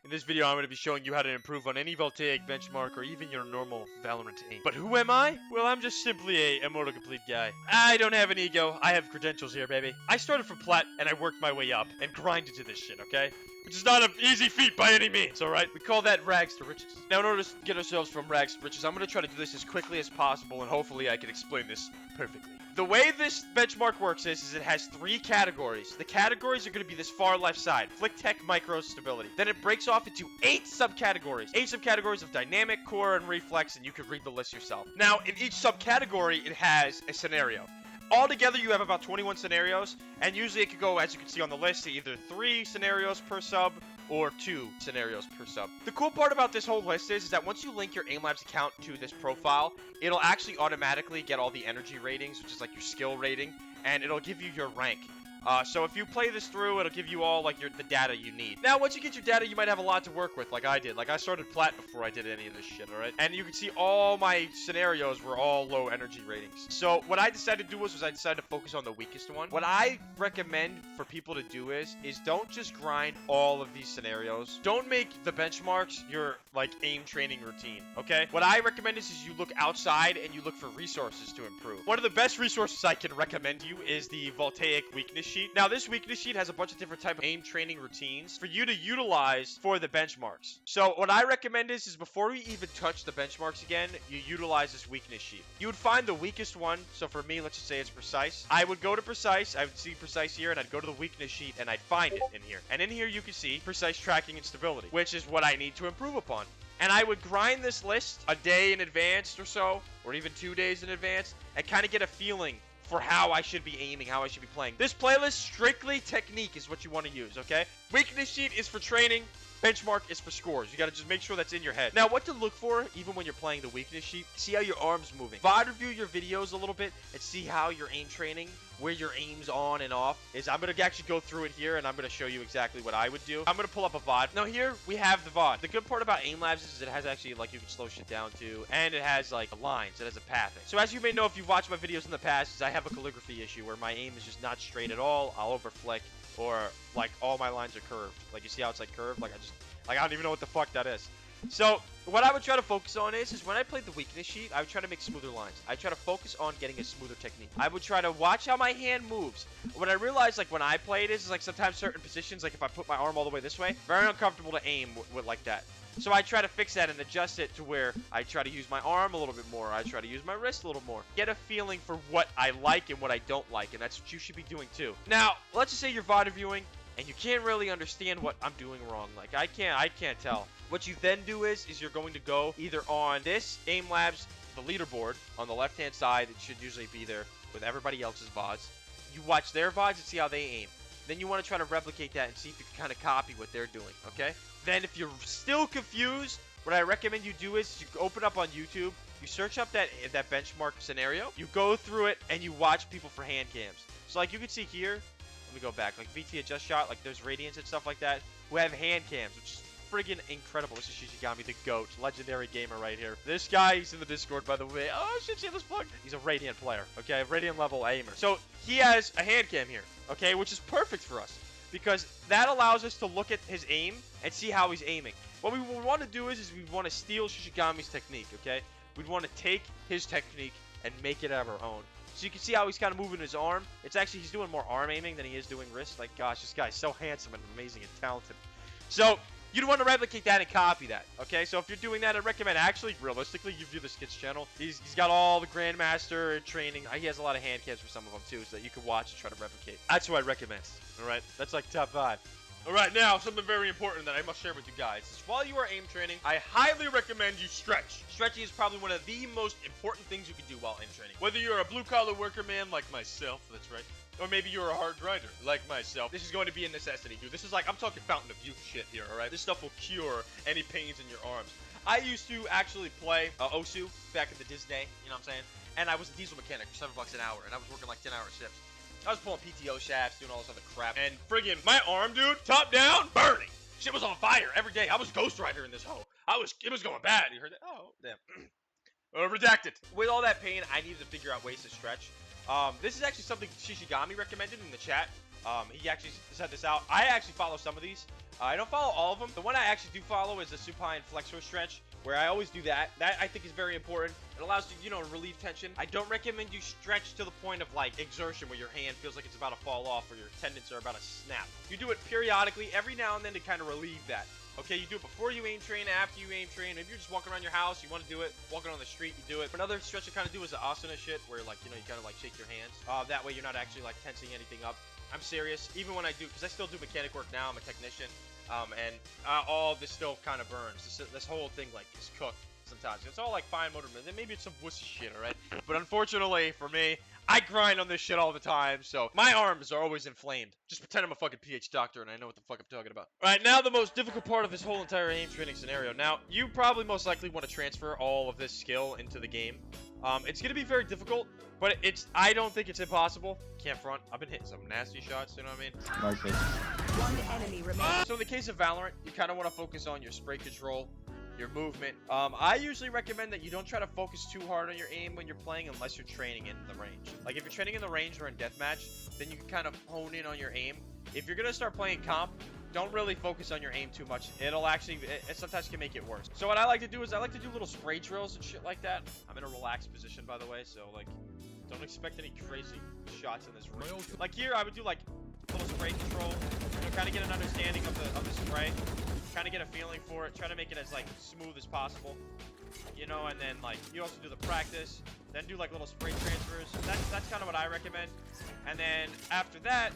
In this video, I'm going to be showing you how to improve on any Voltaic benchmark or even your normal Valorant aim. But who am I? Well, I'm just simply a Immortal complete guy. I don't have an ego. I have credentials here, baby. I started from plat and I worked my way up and grinded to this shit, okay? Which is not an easy feat by any means, alright? We call that rags to riches. Now, in order to get ourselves from rags to riches, I'm going to try to do this as quickly as possible, and hopefully I can explain this perfectly. The way this benchmark works is it has 3 categories. The categories are going to be this far left side, flick tech, micro, stability. Then it breaks off into 8 subcategories. 8 subcategories of dynamic, core, and reflex, and you can read the list yourself. Now, in each subcategory, it has a scenario. Altogether, you have about 21 scenarios, and usually it could go, as you can see on the list, to either 3 scenarios per sub or 2 scenarios per sub. The cool part about this whole list is that once you link your AimLabs account to this profile, it'll actually automatically get all the energy ratings, which is like your skill rating, and it'll give you your rank. So if you play this through, it'll give you all like the data you need. Now, once you get your data, you might have a lot to work with, like I did. Like I started plat before I did any of this shit, alright? And you can see all my scenarios were all low energy ratings. So what I decided to do was I decided to focus on the weakest one. What I recommend for people to do is don't just grind all of these scenarios. Don't make the benchmarks your like aim training routine, okay? What I recommend is you look outside and you look for resources to improve. One of the best resources I can recommend you is the Voltaic weakness sheet. Now, this weakness sheet has a bunch of different type of aim training routines for you to utilize for the benchmarks. So what I recommend is before we even touch the benchmarks again, you utilize this weakness sheet. You would find the weakest one. So for me, let's just say it's precise. I would go to precise. I would see precise here, and I'd go to the weakness sheet, and I'd find it in here. And in here, you can see precise tracking and stability, which is what I need to improve upon. And I would grind this list a day in advance or so, or even 2 days in advance, and kind of get a feeling for how I should be aiming, how I should be playing. This playlist, strictly technique is what you want to use, okay? Weakness sheet is for training. Benchmark is for scores. You got to just make sure that's in your head. Now, what to look for, even when you're playing the weakness sheet, see how your arm's moving. VOD review your videos a little bit and see how your aim training, where your aim's on and off is. I'm going to actually go through it here, and I'm going to show you exactly what I would do. I'm going to pull up a VOD. Now, here we have the VOD. The good part about AimLabs is it has actually, like, you can slow shit down to, and it has, like, lines. It has a pathing. So, as you may know, if you've watched my videos in the past, is I have a calligraphy issue where my aim is just not straight at all. I'll overflick, or, like, all my lines are curved. Like, you see how it's, like, curved? Like, I don't even know what the fuck that is. So, what I would try to focus on is when I played the weakness sheet, I would try to make smoother lines. I try to focus on getting a smoother technique. I would try to watch how my hand moves. What I realized, like, when I played is like, sometimes certain positions, like, if I put my arm all the way this way, very uncomfortable to aim with like that. So I try to fix that and adjust it to where I try to use my arm a little bit more. I try to use my wrist a little more. Get a feeling for what I like and what I don't like, and that's what you should be doing too. Now, let's just say you're VOD reviewing, and you can't really understand what I'm doing wrong. Like, I can't tell. What you then do is you're going to go either on this AimLabs, the leaderboard, on the left-hand side. It should usually be there with everybody else's VODs. You watch their VODs and see how they aim. Then you want to try to replicate that and see if you can kind of copy what they're doing, okay? Then if you're still confused, what I recommend you do is you open up on YouTube, you search up that benchmark scenario, you go through it, and you watch people for hand cams. So, like, you can see here, let me go back. Like VT Just Shot, like there's Radiance and stuff like that, who have hand cams, which is friggin' incredible. This is Shishigami, the GOAT, legendary gamer right here. This guy, he's in the Discord, by the way. Oh, shit, shameless plug. He's a Radiant player, okay? Radiant level aimer. So, he has a hand cam here, okay? Which is perfect for us, because that allows us to look at his aim and see how he's aiming. What we want to do is we want to steal Shishigami's technique, okay? We'd want to take his technique and make it our own. So you can see how he's kind of moving his arm. It's actually, he's doing more arm aiming than he is doing wrist. Like, gosh, this guy's so handsome and amazing and talented. So, you'd want to replicate that and copy that, okay? So if you're doing that, I recommend, actually, realistically, you view this kid's channel. He's got all the Grandmaster training. He has a lot of hand cams for some of them, too, so that you can watch and try to replicate. That's what I recommend, all right? That's like top 5. Alright, now, something very important that I must share with you guys is while you are aim training, I highly recommend you stretch. Stretching is probably one of the most important things you can do while aim training. Whether you're a blue-collar worker man like myself, that's right, or maybe you're a hard grinder like myself, this is going to be a necessity, dude. This is like, I'm talking fountain of youth shit here, alright? This stuff will cure any pains in your arms. I used to actually play Osu back in the Disney, you know what I'm saying? And I was a diesel mechanic for $7 an hour, and I was working like 10-hour shifts. I was pulling PTO shafts, doing all this other crap, and friggin' my arm, dude, top down, burning. Shit was on fire every day. I was Ghost Rider in this hoe. It was going bad. You heard that? Oh, damn. Redacted. With all that pain, I needed to figure out ways to stretch. This is actually something Shishigami recommended in the chat. He actually said this out. I actually follow some of these. I don't follow all of them. The one I actually do follow is the supine flexor stretch, where I always do that. That I think is very important. It allows you, to relieve tension. I don't recommend you stretch to the point of like exertion where your hand feels like it's about to fall off or your tendons are about to snap. You do it periodically, every now and then, to kind of relieve that. Okay, you do it before you aim train, after you aim train. If you're just walking around your house, you want to do it. Walking on the street, you do it. Another stretch to kind of do is the asana shit, where like, you kind of like shake your hands. That way you're not actually like tensing anything up. I'm serious. Even when I do, because I still do mechanic work now, I'm a technician. And all this still kind of burns. This whole thing like is cooked sometimes. It's all like fine motor movement. Maybe it's some wussy shit, alright? But unfortunately for me, I grind on this shit all the time, so my arms are always inflamed. Just pretend I'm a fucking PhD doctor and I know what the fuck I'm talking about. Alright, now the most difficult part of this whole entire aim training scenario. Now, you probably most likely want to transfer all of this skill into the game. It's gonna be very difficult, but I don't think it's impossible. Can't front. I've been hitting some nasty shots, you know what I mean? One enemy remains. So in the case of Valorant, you kind of want to focus on your spray control, your movement. I usually recommend that you don't try to focus too hard on your aim when you're playing unless you're training in the range. Like if you're training in the range or in deathmatch, then you can kind of hone in on your aim. If you're gonna start playing comp, don't really focus on your aim too much. It'll actually, it sometimes can make it worse. So what I like to do is I like to do little spray drills and shit like that. I'm in a relaxed position, by the way, so like, don't expect any crazy shots in this room. Like here, I would do like little spray control, kind of get an understanding of the spray, kind of get a feeling for it, try to make it as like smooth as possible, and then like you also do the practice, then do like little spray transfers. That's kind of what I recommend. And then after that,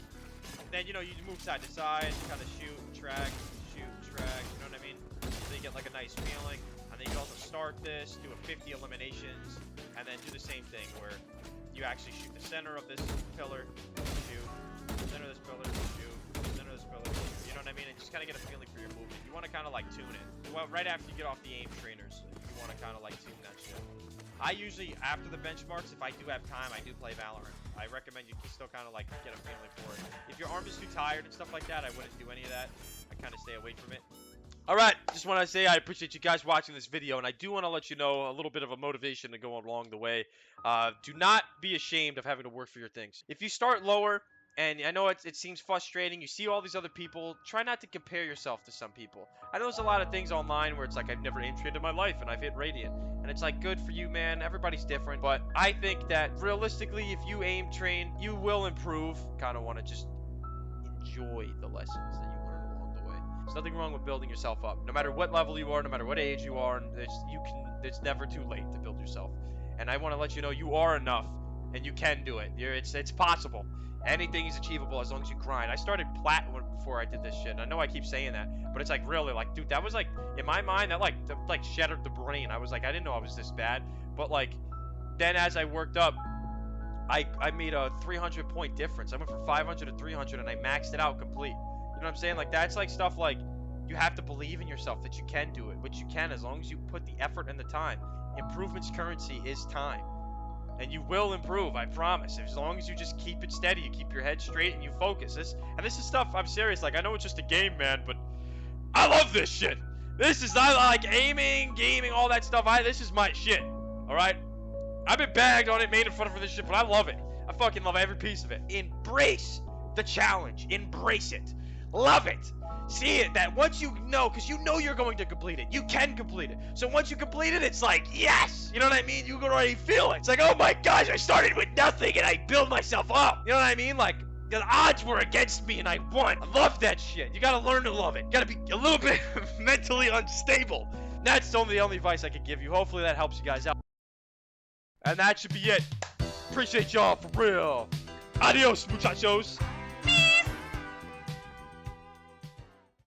then you move side to side, kind of shoot, track, you know what I mean? So you get like a nice feeling. And then you can also start this, do a 50 eliminations, and then do the same thing where you actually shoot the center of this pillar, shoot, center of this pillar, shoot, center of this pillar, shoot. You know what I mean? And just kind of get a feeling for your movement. You want to kind of like tune it. Well, right after you get off the aim trainers, you want to kind of like tune that shit. I usually, after the benchmarks, if I do have time, I do play Valorant. I recommend you still kind of like get a feeling for it. If your arm is too tired and stuff like that, I wouldn't do any of that. I kind of stay away from it. Alright, just want to say I appreciate you guys watching this video, and I do want to let you know a little bit of a motivation to go along the way. Do not be ashamed of having to work for your things. If you start lower, and I know it seems frustrating, you see all these other people, try not to compare yourself to some people. I know there's a lot of things online where it's like, I've never aim trained in my life, and I've hit Radiant. And it's like, good for you, man. Everybody's different. But I think that realistically, if you aim train, you will improve. Kind of want to just enjoy the lessons that you learn along the way. There's nothing wrong with building yourself up. No matter what level you are, no matter what age you are, it's never too late to build yourself. And I want to let you know you are enough, and you can do it. It's possible. Anything is achievable as long as you grind. I started plat before I did this shit. And I know I keep saying that, but it's like really like, dude, that was like, in my mind, that like shattered the brain. I was like, I didn't know I was this bad. But like, then as I worked up, I made a 300 point difference. I went from 500 to 300 and I maxed it out complete. You know what I'm saying? Like, that's like stuff like, you have to believe in yourself that you can do it, which you can as long as you put the effort and the time. Improvement's currency is time. And you will improve, I promise. As long as you just keep it steady, you keep your head straight, and you focus. This is stuff, I'm serious. Like, I know it's just a game, man, but I love this shit. I like aiming, gaming, all that stuff. This is my shit, all right? I've been bagged on it, made in fun of for this shit, but I love it. I fucking love every piece of it. Embrace the challenge. Embrace it. Love it. See it, that once you know, because you know you're going to complete it. You can complete it. So once you complete it, it's like, yes! You know what I mean? You can already feel it. It's like, oh my gosh, I started with nothing and I built myself up. You know what I mean? Like, the odds were against me and I won. I love that shit. You gotta learn to love it. You gotta be a little bit mentally unstable. That's the only advice I could give you. Hopefully that helps you guys out. And that should be it. Appreciate y'all for real. Adios, muchachos.